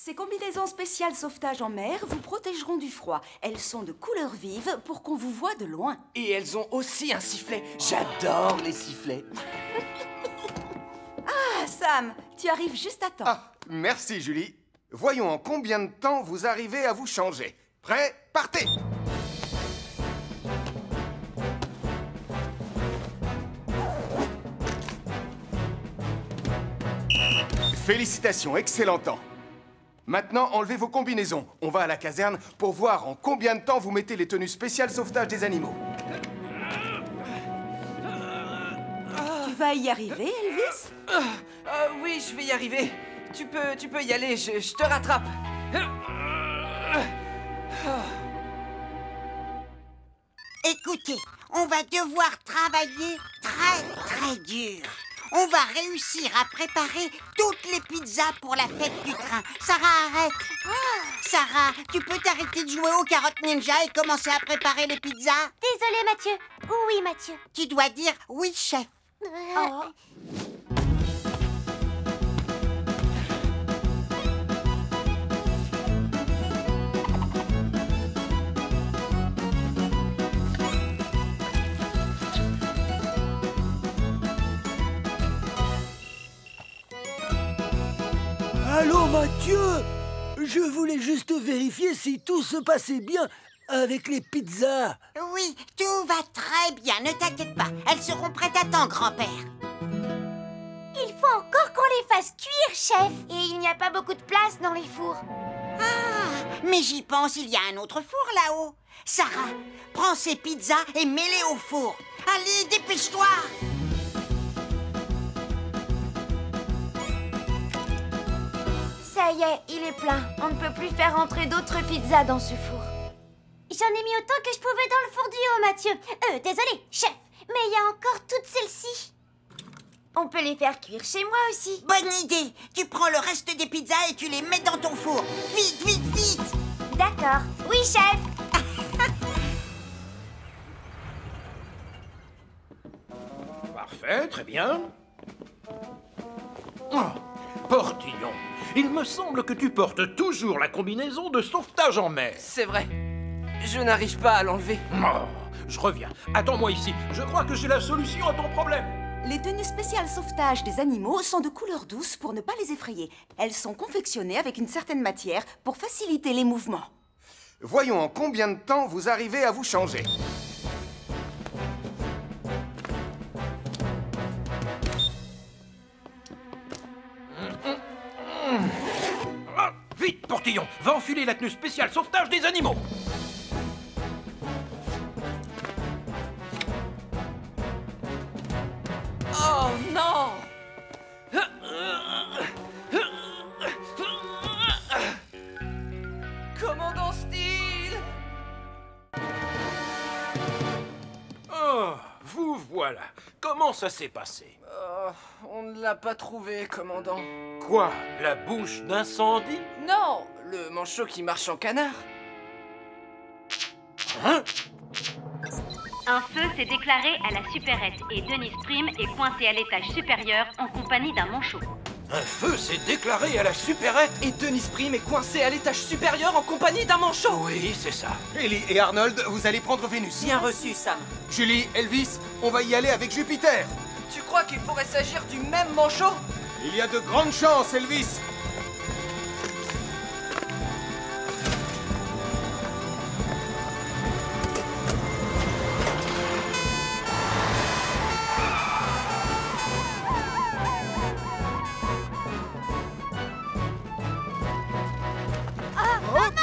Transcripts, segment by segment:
Ces combinaisons spéciales sauvetage en mer vous protégeront du froid. Elles sont de couleur vive pour qu'on vous voie de loin. Et elles ont aussi un sifflet. J'adore les sifflets. Ah, Sam, tu arrives juste à temps. Ah, merci Julie. Voyons en combien de temps vous arrivez à vous changer. Prêt? Partez! Félicitations, excellent temps. Maintenant, enlevez vos combinaisons. On va à la caserne pour voir en combien de temps vous mettez les tenues spéciales sauvetage des animaux. Tu vas y arriver, Elvis? Oui, je vais y arriver. Tu peux y aller, je te rattrape. Écoutez, on va devoir travailler très dur. On va réussir à préparer toutes les pizzas pour la fête du train. Sarah, arrête. Sarah, tu peux t'arrêter de jouer aux carottes ninja et commencer à préparer les pizzas? Désolé, Mathieu. Oui, Mathieu. Tu dois dire oui, chef. Oh. Allô, Mathieu? Je voulais juste vérifier si tout se passait bien avec les pizzas. Oui, tout va très bien, ne t'inquiète pas. Elles seront prêtes à temps, grand-père. Il faut encore qu'on les fasse cuire, chef. Et il n'y a pas beaucoup de place dans les fours. Ah, mais j'y pense, il y a un autre four là-haut. Sarah, prends ces pizzas et mets-les au four. Allez, dépêche-toi! Ça y est, il est plein. On ne peut plus faire entrer d'autres pizzas dans ce four. J'en ai mis autant que je pouvais dans le four du haut, Mathieu. Désolé, chef, mais il y a encore toutes celles-ci. On peut les faire cuire chez moi aussi. Bonne idée. Tu prends le reste des pizzas et tu les mets dans ton four. Vite, vite, vite. D'accord. Oui, chef. Parfait, très bien. Oh, Portillon, il me semble que tu portes toujours la combinaison de sauvetage en mer. C'est vrai. Je n'arrive pas à l'enlever. Oh, je reviens. Attends-moi ici. Je crois que j'ai la solution à ton problème. Les tenues spéciales sauvetage des animaux sont de couleur douce pour ne pas les effrayer. Elles sont confectionnées avec une certaine matière pour faciliter les mouvements. Voyons en combien de temps vous arrivez à vous changer. Ah, vite, Portillon, va enfiler la tenue spéciale sauvetage des animaux. Oh non! Commandant Steele! Oh, vous voilà. Comment ça s'est passé? On ne l'a pas trouvé, commandant. Quoi? La bouche d'incendie? Non, le manchot qui marche en canard. Hein? Un feu s'est déclaré à la supérette et Dennis Prim est coincé à l'étage supérieur en compagnie d'un manchot. Un feu s'est déclaré à la supérette? Et Dennis Prim est coincé à l'étage supérieur en compagnie d'un manchot. Oui, c'est ça. Ellie et Arnold, vous allez prendre Vénus. Bien reçu, Sam. Julie, Elvis, on va y aller avec Jupiter. Tu crois qu'il pourrait s'agir du même manchot? Il y a de grandes chances, Elvis.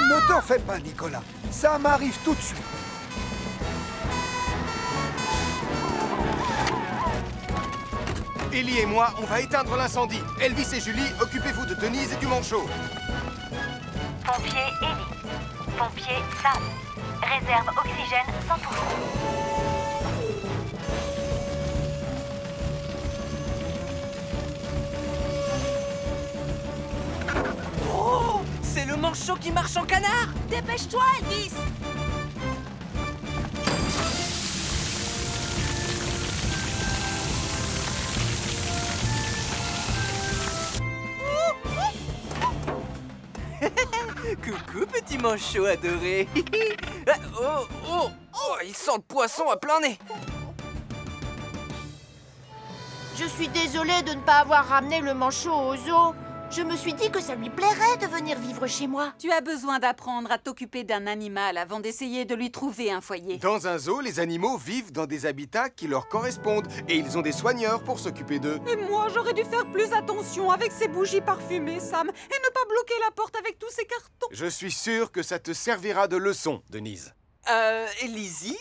Ne t'en fais pas, Nicolas. Ça m'arrive tout de suite. Ellie et moi, on va éteindre l'incendie. Elvis et Julie, occupez-vous de Denise et du manchot. Pompier Ellie. Pompier Sam. Réserve oxygène 100%. Oh! C'est le manchot qui marche en canard! Dépêche-toi, Elvis! Coucou, petit manchot adoré. Oh, il sent le poisson à plein nez. Je suis désolée de ne pas avoir ramené le manchot au zoo. Je me suis dit que ça lui plairait de venir vivre chez moi. Tu as besoin d'apprendre à t'occuper d'un animal avant d'essayer de lui trouver un foyer. Dans un zoo, les animaux vivent dans des habitats qui leur correspondent et ils ont des soigneurs pour s'occuper d'eux. Et moi, j'aurais dû faire plus attention avec ces bougies parfumées, Sam, et ne pas bloquer la porte avec tous ces cartons. Je suis sûr que ça te servira de leçon, Denise. Lizzie,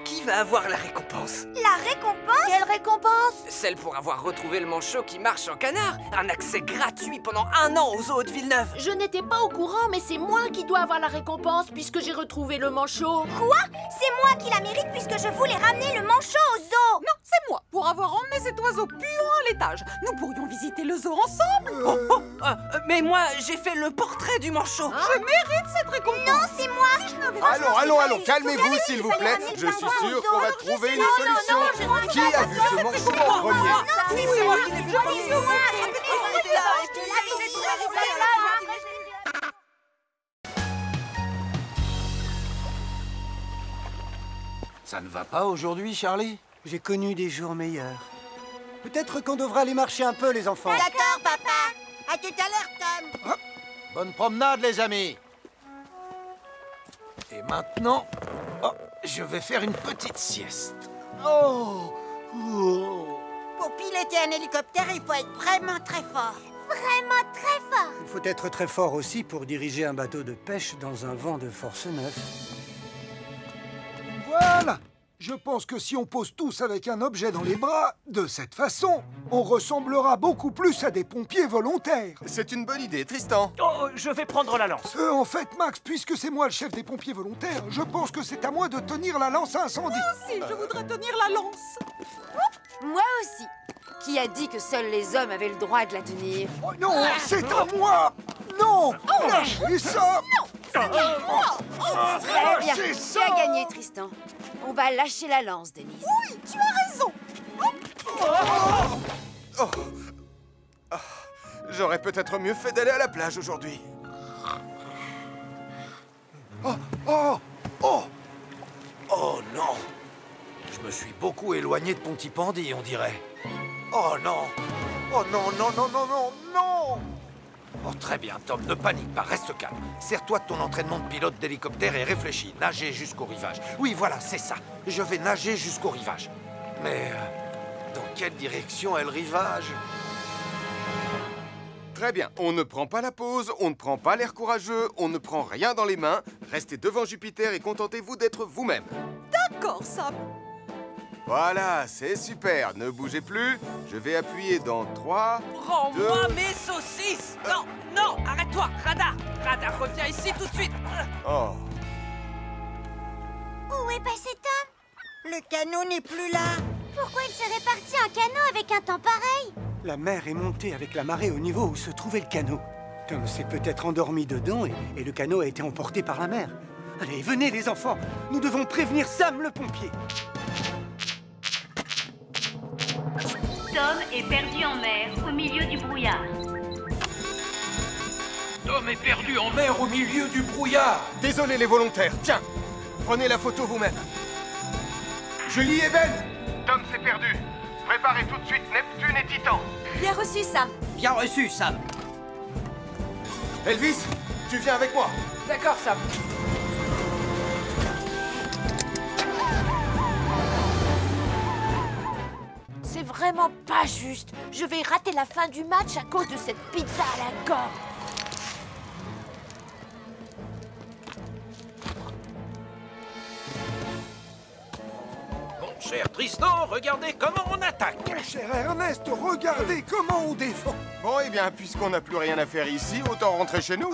qui va avoir la récompense? La récompense? Quelle récompense? Celle pour avoir retrouvé le manchot qui marche en canard. Un accès gratuit pendant 1 an au zoo de Villeneuve. Je n'étais pas au courant, mais c'est moi qui dois avoir la récompense puisque j'ai retrouvé le manchot. Quoi? C'est moi qui la mérite puisque je voulais ramener le manchot au zoo. Non, c'est moi, pour avoir emmené cet oiseau puant à l'étage. Nous pourrions visiter le zoo ensemble. Mais moi, j'ai fait le portrait du manchot. Je mérite cette récompense. Non, c'est moi. Allons, calmez-vous s'il vous plaît. Je suis sûr qu'on va trouver une solution. Qui a vu ce manchot en premier? C'est moi qui l'ai vu. Ça ne va pas aujourd'hui, Charlie? J'ai connu des jours meilleurs. Peut-être qu'on devra aller marcher un peu, les enfants. D'accord, papa. À tout à l'heure, Tom. Bonne promenade, les amis. Et maintenant, je vais faire une petite sieste. Pour piloter un hélicoptère, il faut être vraiment très fort. Vraiment très fort. Il faut être très fort aussi pour diriger un bateau de pêche dans un vent de force 9. Voilà! Je pense que si on pose tous avec un objet dans les bras, de cette façon, on ressemblera beaucoup plus à des pompiers volontaires. C'est une bonne idée, Tristan. Oh, je vais prendre la lance. En fait, Max, puisque c'est moi le chef des pompiers volontaires, je pense que c'est à moi de tenir la lance à incendie. Moi aussi, je voudrais tenir la lance. Moi aussi. Qui a dit que seuls les hommes avaient le droit de la tenir? Oh non, c'est à moi! Non! Lâchez ça! Très bien. Tu as gagné, Tristan. On va lâcher la lance, Denise. Oui, tu as raison. J'aurais peut-être mieux fait d'aller à la plage aujourd'hui. Oh non! Je me suis beaucoup éloigné de Pontypandy, on dirait. Oh non! Oh non, non, non, non, non, non! Oh, très bien, Tom, ne panique pas, reste calme. Sers-toi de ton entraînement de pilote d'hélicoptère et réfléchis. Nager jusqu'au rivage. Oui, voilà, c'est ça. Je vais nager jusqu'au rivage. Mais dans quelle direction est le rivage? Très bien, on ne prend pas la pause, on ne prend pas l'air courageux, on ne prend rien dans les mains. Restez devant Jupiter et contentez-vous d'être vous-même. D'accord, Sam. Voilà, c'est super. Ne bougez plus. Je vais appuyer dans 3, Rends-moi 2... mes saucisses. Non, non, arrête-toi, Radar. Radar, reviens ici tout de suite. Oh. Où est passé Tom? Le canot n'est plus là. Pourquoi il serait parti en canot avec un temps pareil? La mer est montée avec la marée au niveau où se trouvait le canot. Tom s'est peut-être endormi dedans et le canot a été emporté par la mer. Allez, venez les enfants, nous devons prévenir Sam le pompier. Tom est perdu en mer, au milieu du brouillard. Tom est perdu en mer au milieu du brouillard. Désolé les volontaires. Tiens, prenez la photo vous-même. Julie et Ben, Tom s'est perdu. Préparez tout de suite Neptune et Titan. Bien reçu, Sam. Bien reçu, Sam. Elvis, tu viens avec moi. D'accord, Sam. C'est vraiment pas juste. Je vais rater la fin du match à cause de cette pizza à la corde. Mon cher Tristan, regardez comment on attaque. Mon cher Ernest, regardez comment on défend. Bon, eh bien, puisqu'on n'a plus rien à faire ici, autant rentrer chez nous.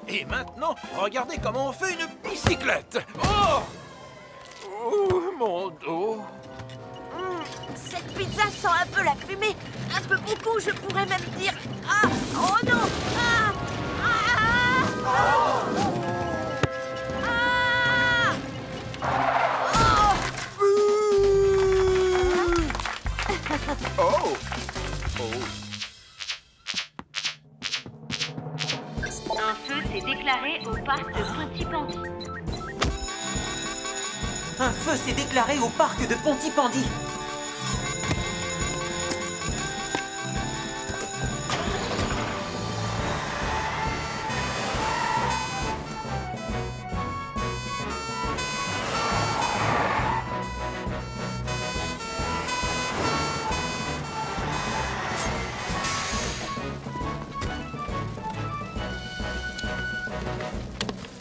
Et maintenant, regardez comment on fait une bicyclette. Oh! Oh, mon dos. Cette pizza sent un peu la fumée. Un peu beaucoup, je pourrais même dire... Ah! Oh non! Ah! Ah! Ah! Oh! Un feu s'est déclaré au parc de Pontypandy. Un feu s'est déclaré au parc de Pontypandy.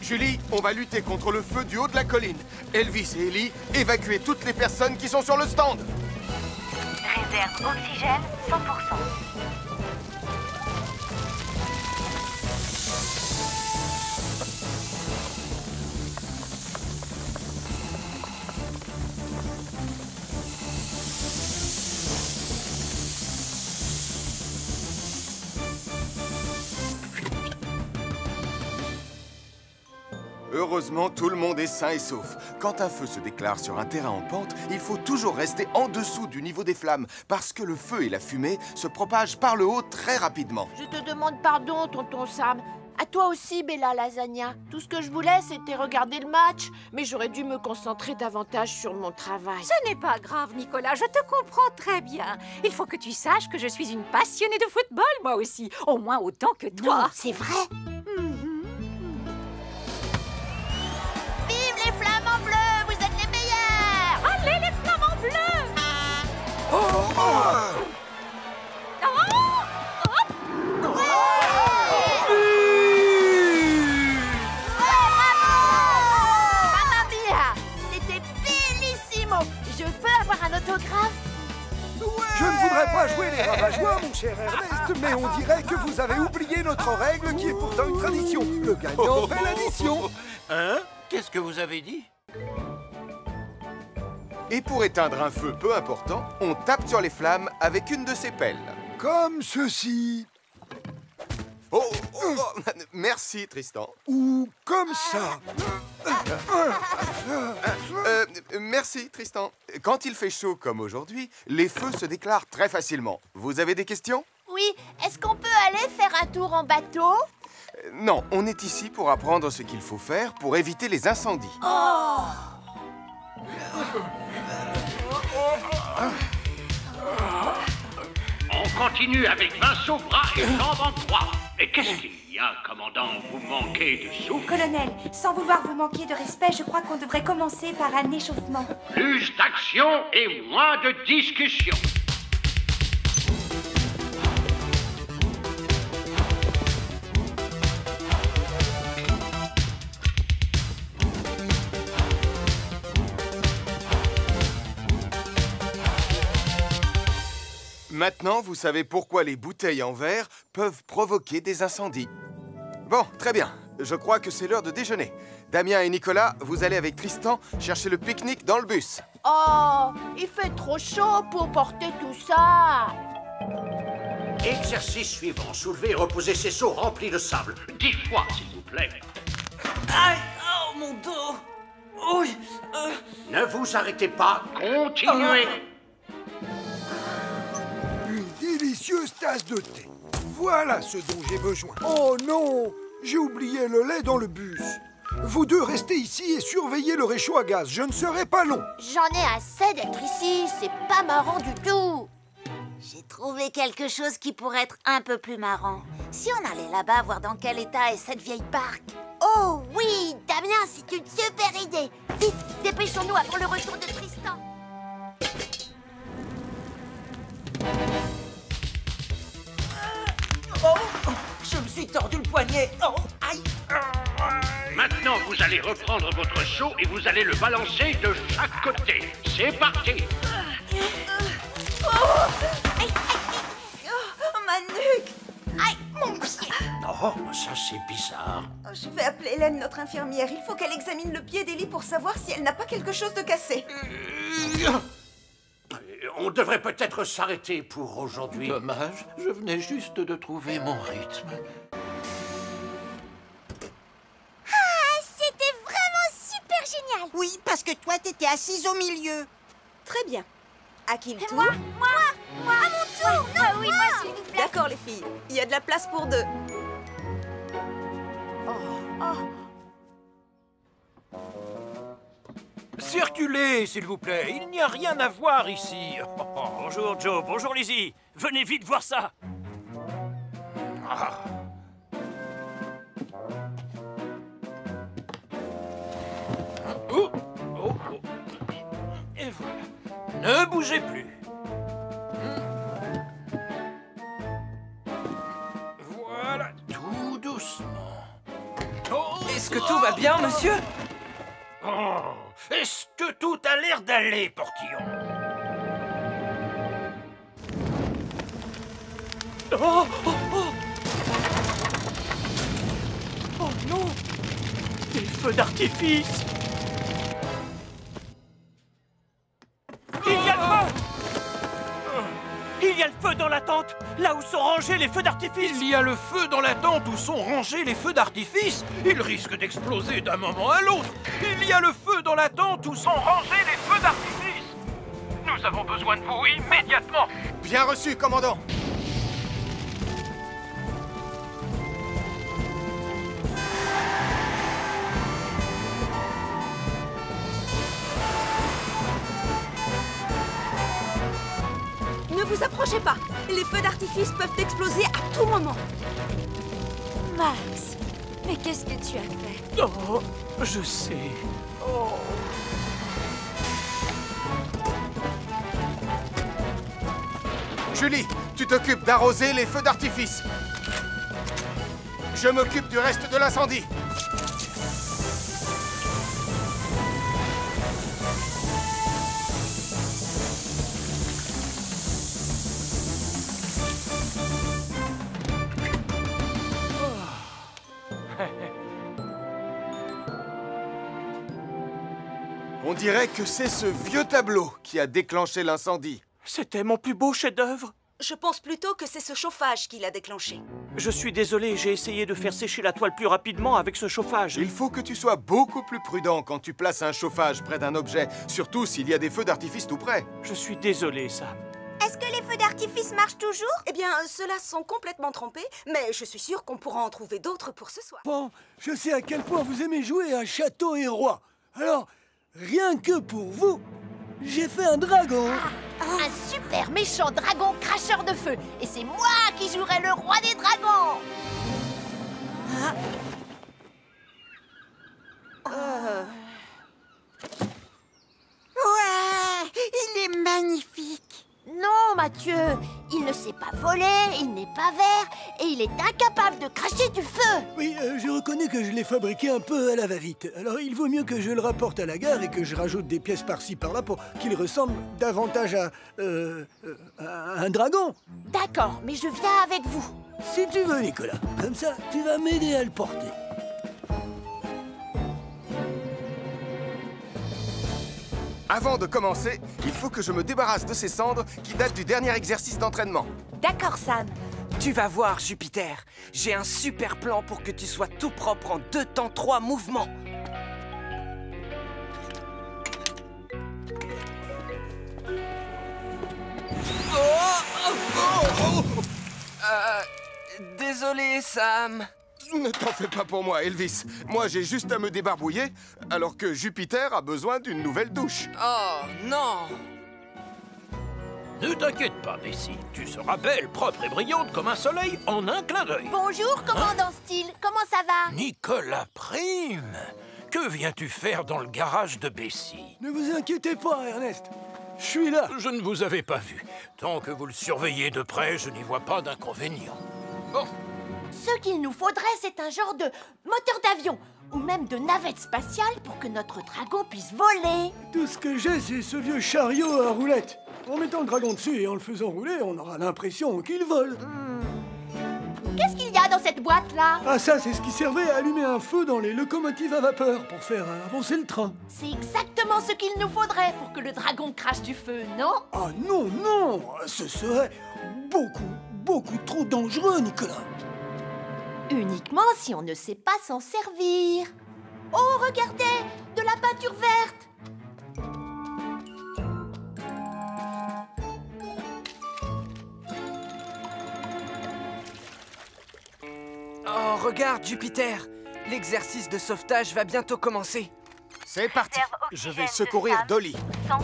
Julie, on va lutter contre le feu du haut de la colline. Elvis et Ellie, évacuez toutes les personnes qui sont sur le stand. Réserve oxygène 100%. Heureusement, tout le monde est sain et sauf. Quand un feu se déclare sur un terrain en pente, il faut toujours rester en dessous du niveau des flammes, parce que le feu et la fumée se propagent par le haut très rapidement. Je te demande pardon, tonton Sam. À toi aussi, Bella Lasagna. Tout ce que je voulais, c'était regarder le match. Mais j'aurais dû me concentrer davantage sur mon travail. Ce n'est pas grave, Nicolas, je te comprends très bien. Il faut que tu saches que je suis une passionnée de football, moi aussi. Au moins autant que toi. Non, c'est vrai. Vive les flamants bleus, vous êtes les meilleurs. Allez, les flamants bleus. Mamma mia, c'était bellissimo. Je peux avoir un autographe? Je ne voudrais pas jouer les rabat-joie, mon cher Ernest, mais on dirait que vous avez oublié notre règle qui est pourtant une tradition. Le gagnant fait l'addition. Hein? Qu'est-ce que vous avez dit? Et pour éteindre un feu peu important, on tape sur les flammes avec une de ces pelles. Comme ceci. Merci, Tristan. Ou comme ça. Merci, Tristan. Quand il fait chaud comme aujourd'hui, les feux se déclarent très facilement. Vous avez des questions? Oui, est-ce qu'on peut aller faire un tour en bateau? Non, on est ici pour apprendre ce qu'il faut faire pour éviter les incendies. Oh! On continue avec main sous bras et jambes en croix. Et qu'est-ce qu'il y a, commandant? Vous manquez de souffle? Colonel, sans vouloir vous manquer de respect, je crois qu'on devrait commencer par un échauffement. Plus d'action et moins de discussion. Maintenant, vous savez pourquoi les bouteilles en verre peuvent provoquer des incendies. Bon, très bien. Je crois que c'est l'heure de déjeuner. Damien et Nicolas, vous allez avec Tristan chercher le pique-nique dans le bus. Oh, il fait trop chaud pour porter tout ça. Exercice suivant. Soulever et reposer ces seaux remplis de sable. 10 fois, s'il vous plaît. Aïe! Oh, mon dos! Oui! Ne vous arrêtez pas. Continuez. Une délicieuse tasse de thé. Voilà ce dont j'ai besoin. Oh non! J'ai oublié le lait dans le bus. Vous deux restez ici et surveillez le réchaud à gaz. Je ne serai pas long. J'en ai assez d'être ici. C'est pas marrant du tout. J'ai trouvé quelque chose qui pourrait être un peu plus marrant. Si on allait là-bas voir dans quel état est cette vieille barque. Oh oui, Damien, c'est une super idée. Vite, dépêchons-nous avant le retour de Tristan. Oh! Je me suis tordu le poignet. Oh! Aïe! Maintenant, vous allez reprendre votre seau et vous allez le balancer de chaque côté. C'est parti. Ma nuque! Aïe, mon pied! Oh, ça c'est bizarre. Je vais appeler Hélène, notre infirmière. Il faut qu'elle examine le pied d'Ellie pour savoir si elle n'a pas quelque chose de cassé. On devrait peut-être s'arrêter pour aujourd'hui. Dommage, je venais juste de trouver mon rythme. C'était vraiment super génial. Oui, parce que toi, t'étais assise au milieu. Très bien. À qui le tour? Moi, à mon tour. Non, oui, moi, s'il vous plaît. D'accord, les filles. Il y a de la place pour deux. Circulez, s'il vous plaît. Il n'y a rien à voir ici. Bonjour, Joe. Bonjour, Lizzie. Venez vite voir ça. Ah. Oh, oh, oh. Et voilà. Ne bougez plus. Voilà, tout doucement. Oh, est-ce que tout va bien, monsieur? Oh, est-ce que tout a l'air d'aller, Portillon? Oh, oh, oh. Oh non! Des feux d'artifice! Il y a le feu! Il y a le feu dans la tente, là où sont rangés les feux d'artifice! Il y a le feu dans la tente où sont rangés les feux d'artifice! Il risque d'exploser d'un moment à l'autre! Il y a le feu dans la tente où sont rangés les feux d'artifice! Nous avons besoin de vous immédiatement! Bien reçu, commandant! Ne vous approchez pas. Les feux d'artifice peuvent exploser à tout moment. Max, mais qu'est-ce que tu as fait? Oh, je sais. Oh. Julie, tu t'occupes d'arroser les feux d'artifice. Je m'occupe du reste de l'incendie. On dirait que c'est ce vieux tableau qui a déclenché l'incendie. C'était mon plus beau chef-d'œuvre. Je pense plutôt que c'est ce chauffage qui l'a déclenché. Je suis désolé, j'ai essayé de faire sécher la toile plus rapidement avec ce chauffage. Il faut que tu sois beaucoup plus prudent quand tu places un chauffage près d'un objet, surtout s'il y a des feux d'artifice tout près. Je suis désolé, Sam. Est-ce que les feux d'artifice marchent toujours? Eh bien, ceux-là sont complètement trempés, mais je suis sûre qu'on pourra en trouver d'autres pour ce soir. Bon, je sais à quel point vous aimez jouer à château et roi. Alors, rien que pour vous, j'ai fait un dragon. Un super méchant dragon cracheur de feu. Et c'est moi qui jouerai le roi des dragons. Ouais, il est magnifique. Non, Mathieu, il ne sait pas voler, il n'est pas vert et il est incapable de cracher du feu. Oui, je reconnais que je l'ai fabriqué un peu à la va-vite. Alors il vaut mieux que je le rapporte à la gare et que je rajoute des pièces par-ci par-là pour qu'il ressemble davantage à un dragon. D'accord, mais je viens avec vous. Si tu veux, Nicolas. Comme ça, tu vas m'aider à le porter. Avant de commencer, il faut que je me débarrasse de ces cendres qui datent du dernier exercice d'entraînement. D'accord, Sam. Tu vas voir, Jupiter. J'ai un super plan pour que tu sois tout propre en 2 temps 3 mouvements. Désolé, Sam. Ne t'en fais pas pour moi, Elvis. Moi, j'ai juste à me débarbouiller, alors que Jupiter a besoin d'une nouvelle douche. Oh, non! Ne t'inquiète pas, Bessie. Tu seras belle, propre et brillante comme un soleil en un clin d'œil. Bonjour, commandant Steele. Comment ça va? Nicolas Prime, que viens-tu faire dans le garage de Bessie? Ne vous inquiétez pas, Ernest. Je suis là. Je ne vous avais pas vu. Tant que vous le surveillez de près, je n'y vois pas d'inconvénient. Bon. Ce qu'il nous faudrait, c'est un genre de moteur d'avion ou même de navette spatiale pour que notre dragon puisse voler. Tout ce que j'ai, c'est ce vieux chariot à roulettes. En mettant le dragon dessus et en le faisant rouler, on aura l'impression qu'il vole. Qu'est-ce qu'il y a dans cette boîte-là? Ah, ça, c'est ce qui servait à allumer un feu dans les locomotives à vapeur pour faire avancer le train. C'est exactement ce qu'il nous faudrait pour que le dragon crache du feu, non? Ah non, non! Ce serait beaucoup trop dangereux, Nicolas. Uniquement si on ne sait pas s'en servir. Oh, regardez! De la peinture verte! Oh, regarde, Jupiter! L'exercice de sauvetage va bientôt commencer. C'est parti. Je vais secourir Dolly. 100%.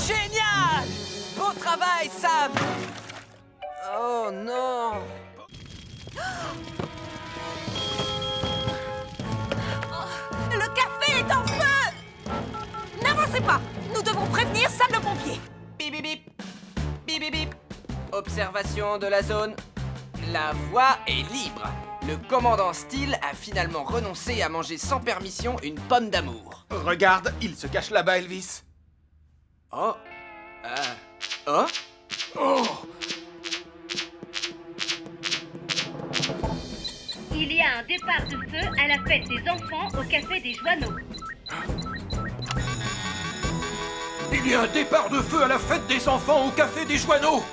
Génial! Beau travail, Sam! Oh non! Le café est en feu! N'avancez pas! Nous devons prévenir Sam le pompier! Bip bip bip! Bip bip bip! Observation de la zone. La voie est libre. Le commandant Steele a finalement renoncé à manger sans permission une pomme d'amour. Regarde, il se cache là-bas, Elvis. Oh. Oh. Oh. Il y a un départ de feu à la fête des enfants au Café des Joanneaux. Il y a un départ de feu à la fête des enfants au Café des Joanneaux.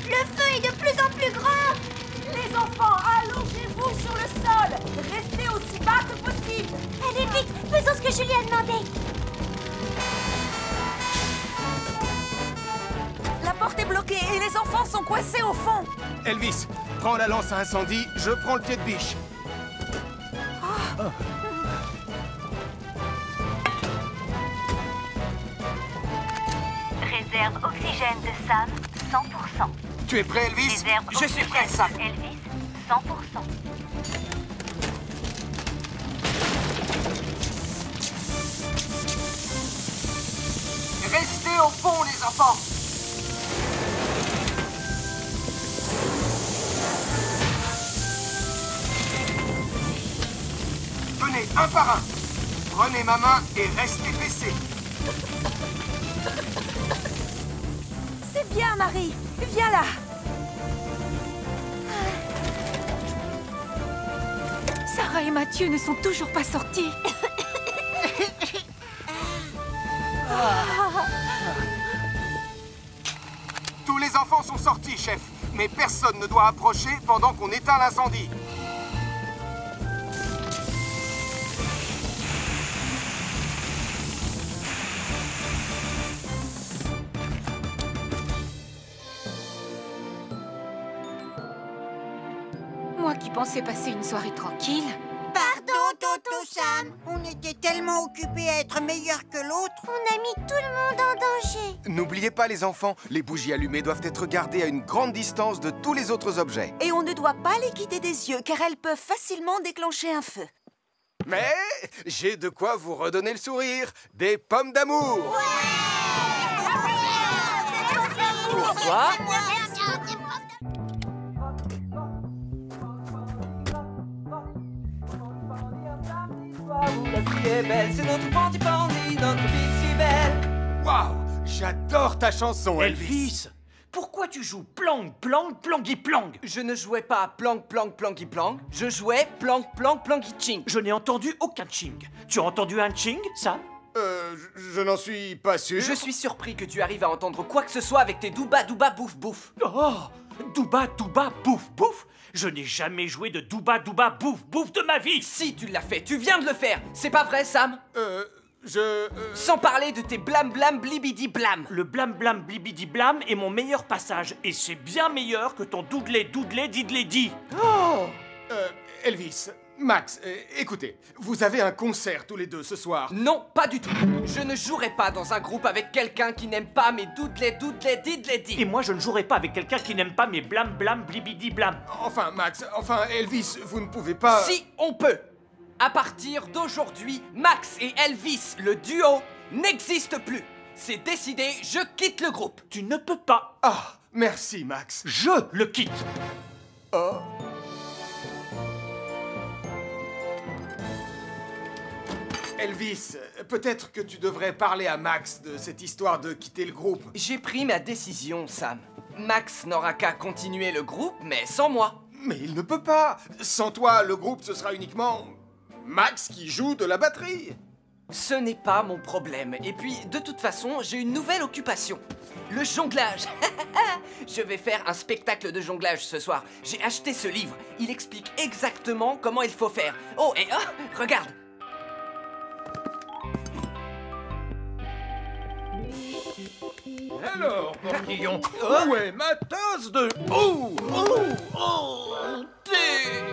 Le feu est de plus en plus grand. Les enfants, allongez-vous sur le sol! Restez aussi bas que possible! Allez vite, faisons ce que Julie a demandé. La porte est bloquée et les enfants sont coincés au fond! Elvis, prends la lance à incendie, je prends le pied de biche. Réserve oxygène de Sam, 100%. Tu es prêt, Elvis? Réserve Je suis prêt, Sam. Elvis, 100%. Restez au fond, les enfants. Venez, un par un. Prenez ma main et restez baissés. C'est bien, Marie! Viens là! Sarah et Mathieu ne sont toujours pas sortis. Tous les enfants sont sortis, chef. Mais personne ne doit approcher pendant qu'on éteint l'incendie. Moi qui pensais passer une soirée tranquille. Pardon, Toto Sam. On était tellement occupés à être meilleurs que l'autre. On a mis tout le monde en danger. N'oubliez pas, les enfants, les bougies allumées doivent être gardées à une grande distance de tous les autres objets. Et on ne doit pas les quitter des yeux, car elles peuvent facilement déclencher un feu. Mais j'ai de quoi vous redonner le sourire. Des pommes d'amour. Pour toi? La vie est belle, c'est notre pandi, notre vie si belle. Waouh, j'adore ta chanson, Elvis. Elvis, pourquoi tu joues plang, plang, plangui, plang? Je ne jouais pas à plang, plang, plangui, plang. Je jouais plang, plang, plangui, ching. Je n'ai entendu aucun ching. Tu as entendu un ching, Sam? Je n'en suis pas sûr. Je suis surpris que tu arrives à entendre quoi que ce soit avec tes douba, douba, bouf, bouf. Oh, douba, douba, bouf, bouf. Je n'ai jamais joué de douba, douba, bouf, bouf de ma vie. Si, tu l'as fait, tu viens de le faire. C'est pas vrai, Sam? Sans parler de tes blam blam blibidi blam. Le blam blam blibidi blam est mon meilleur passage. Et c'est bien meilleur que ton doudlé doudlé didlé di. Oh Elvis, Max, écoutez, vous avez un concert tous les deux ce soir. Non, pas du tout. Je ne jouerai pas dans un groupe avec quelqu'un qui n'aime pas mes doudlé doudlé didlé di. Et moi, je ne jouerai pas avec quelqu'un qui n'aime pas mes blam blam blibidi blam. Enfin, Max, Elvis, vous ne pouvez pas... Si, on peut. À partir d'aujourd'hui, Max et Elvis, le duo, n'existe plus. C'est décidé, je quitte le groupe. Tu ne peux pas. Ah, merci, Max. Je le quitte. Elvis, peut-être que tu devrais parler à Max de cette histoire de quitter le groupe. J'ai pris ma décision, Sam. Max n'aura qu'à continuer le groupe, mais sans moi. Mais il ne peut pas. Sans toi, le groupe, ce sera uniquement Max qui joue de la batterie. Ce n'est pas mon problème. Et puis, de toute façon, j'ai une nouvelle occupation. Le jonglage. Je vais faire un spectacle de jonglage ce soir. J'ai acheté ce livre. Il explique exactement comment il faut faire. Oh, et oh, regarde. Alors, Morquillon, où est ma tasse de... thé?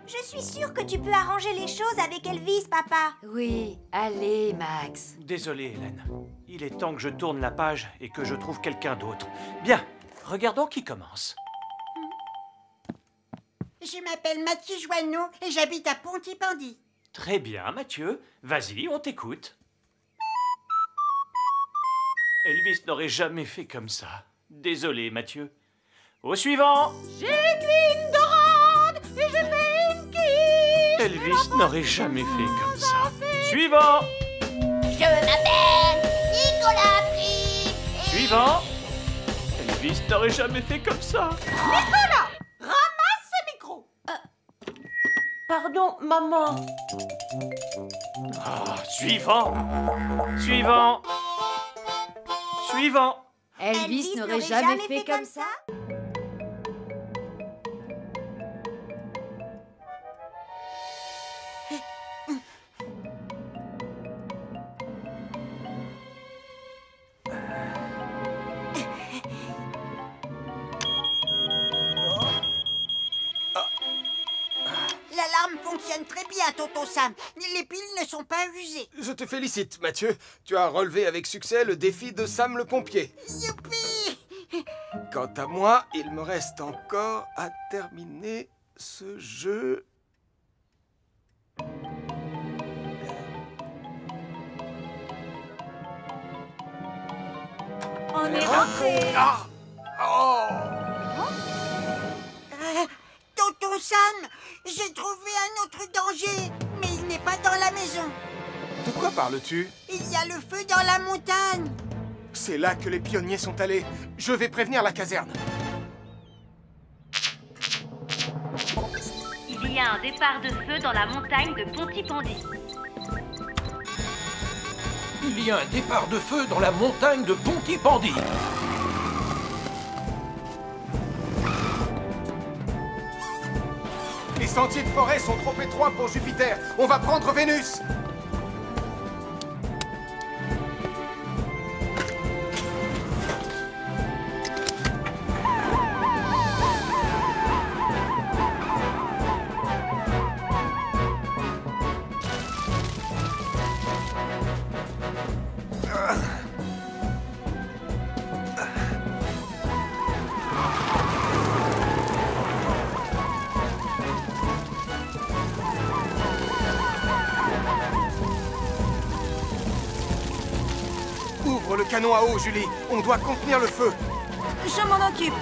Je suis sûre que tu peux arranger les choses avec Elvis, papa. Oui, allez, Max. Désolé, Hélène. Il est temps que je tourne la page et que je trouve quelqu'un d'autre. Bien, regardons qui commence. Je m'appelle Mathieu Joanneau et j'habite à Pontypandy. Très bien, Mathieu. Vas-y, on t'écoute. Elvis n'aurait jamais fait comme ça. Désolé, Mathieu. Au suivant. J'ai une dorade et je fais une quiche. Elvis n'aurait jamais fait comme ça. Suivant. Je m'appelle Nicolas Prix. Suivant. Elvis n'aurait jamais fait comme ça. Nicolas, ramasse ce micro. Pardon, maman. Ah, suivant. Suivant. Suivant. Elvis n'aurait jamais fait comme ça. L'alarme fonctionne très bien, Tonton Sam. Les piles ne sont pas usées. Je te félicite, Mathieu. Tu as relevé avec succès le défi de Sam le pompier. Youpi! Quant à moi, il me reste encore à terminer ce jeu. On est rentré. Ah! Oh! Tonton Sam, j'ai trouvé un autre danger, mais il n'est pas dans la maison. De quoi parles-tu? Il y a le feu dans la montagne. C'est là que les pionniers sont allés. Je vais prévenir la caserne. Il y a un départ de feu dans la montagne de Pontypandy. Il y a un départ de feu dans la montagne de Pontypandy. Les sentiers de forêt sont trop étroits pour Jupiter. On va prendre Vénus. Ouvre le canon à eau, Julie. On doit contenir le feu. Je m'en occupe.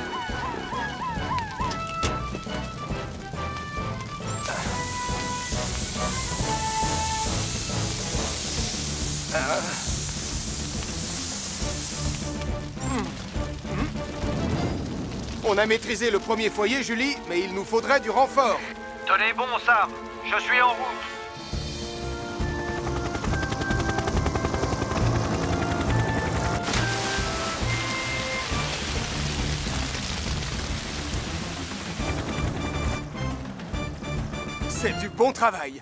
On a maîtrisé le premier foyer, Julie, mais il nous faudrait du renfort. Tenez bon, Sam. Je suis en route. C'est du bon travail.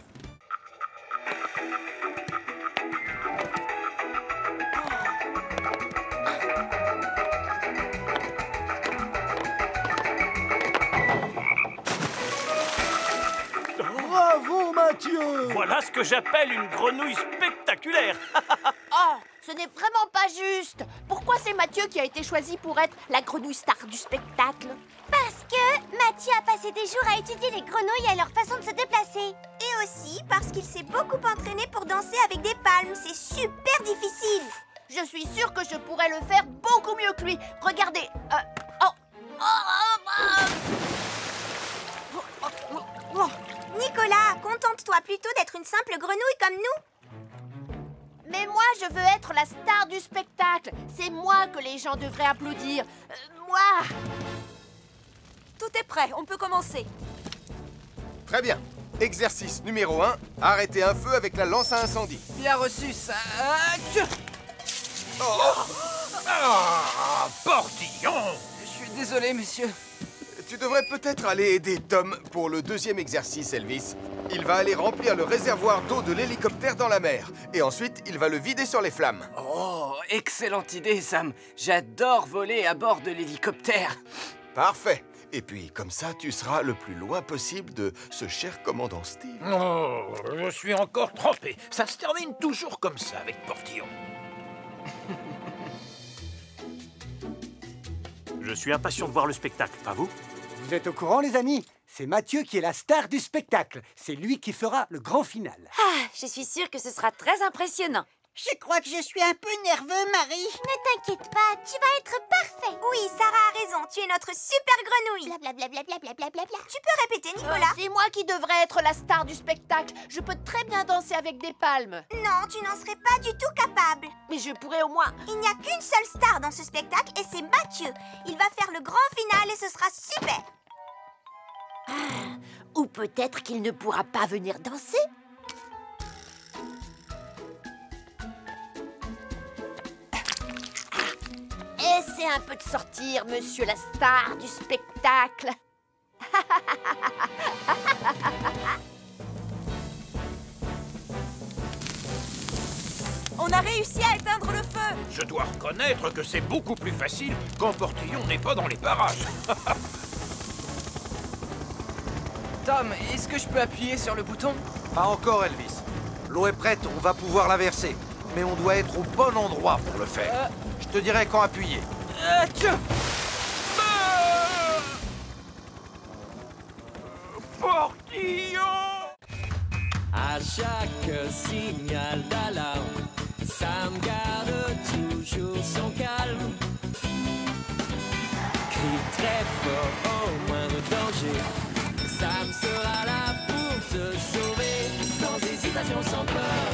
Bravo, Mathieu! Voilà ce que j'appelle une grenouille spectaculaire. Oh, ce n'est vraiment pas juste. Pourquoi c'est Mathieu qui a été choisi pour être la grenouille star du spectacle? Parce que Mathieu a passé des jours à étudier les grenouilles et leur façon de se déplacer. Et aussi parce qu'il s'est beaucoup entraîné pour danser avec des palmes. C'est super difficile. Je suis sûre que je pourrais le faire beaucoup mieux que lui. Regardez. Nicolas, contente-toi plutôt d'être une simple grenouille comme nous. Mais moi, je veux être la star du spectacle. C'est moi que les gens devraient applaudir. Moi. Tout est prêt, on peut commencer. Très bien. Exercice numéro 1, arrêter un feu avec la lance à incendie. Bien reçu, ça. Portillon! Je suis désolé, monsieur. Tu devrais peut-être aller aider Tom pour le deuxième exercice, Elvis. Il va aller remplir le réservoir d'eau de l'hélicoptère dans la mer. Et ensuite, il va le vider sur les flammes. Oh, excellente idée, Sam. J'adore voler à bord de l'hélicoptère. Parfait. Et puis, comme ça, tu seras le plus loin possible de ce cher commandant Steve. Oh, je suis encore trempé. Ça se termine toujours comme ça avec Portillon. Je suis impatient de voir le spectacle, pas vous? Vous êtes au courant, les amis? C'est Mathieu qui est la star du spectacle. C'est lui qui fera le grand final. Ah, je suis sûre que ce sera très impressionnant. Je crois que je suis un peu nerveux, Marie. Ne t'inquiète pas, tu vas être parfait. Oui, Sarah a raison, tu es notre super grenouille. Blablabla. Tu peux répéter, Nicolas? C'est moi qui devrais être la star du spectacle. Je peux très bien danser avec des palmes. Non, tu n'en serais pas du tout capable. Mais je pourrais au moins... Il n'y a qu'une seule star dans ce spectacle et c'est Mathieu. Il va faire le grand final et ce sera super. Ou peut-être qu'il ne pourra pas venir danser. Essaie un peu de sortir, monsieur la star du spectacle. On a réussi à éteindre le feu. Je dois reconnaître que c'est beaucoup plus facile quand Portillon n'est pas dans les parages. Tom, est-ce que je peux appuyer sur le bouton? Pas encore, Elvis. L'eau est prête, on va pouvoir la verser. Mais on doit être au bon endroit pour le faire. Je te dirai quand appuyer. Portillon! À chaque signal d'alarme, Sam garde toujours son calme. Crie très fort au moindre danger. Sam sera là pour te sauver, sans hésitation, sans peur.